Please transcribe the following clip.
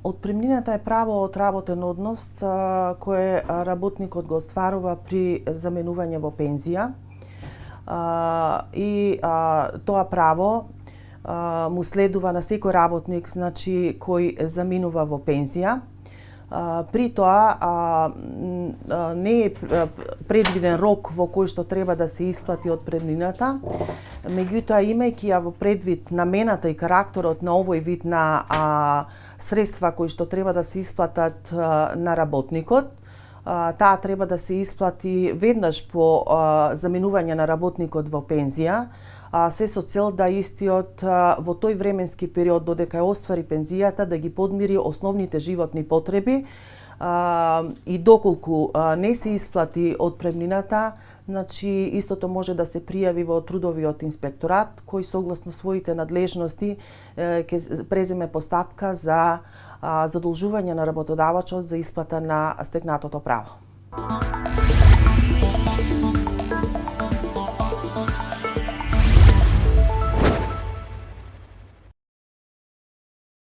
Отпремнината е право од работен однос кое работникот го остварува при заменување во пензија. Тоа право му следува на секој работник, значи кој заминува во пензија. При тоа не е предвиден рок во кој што треба да се исплати отпремнината, меѓутоа имајќи ја во предвид намената и карактерот на овој вид на средства кои што треба да се исплатат на работникот, таа треба да се исплати веднаш по заминување на работникот во пензија, се со цел да истиот во тој временски период додека ја оствари пензијата да ги подмири основните животни потреби и доколку не се исплати отпремнината, значи истото може да се пријави во трудовиот инспекторат кој согласно своите надлежности ќе преземе постапка за задолжување на работодавачот за исплата на стекнатото право.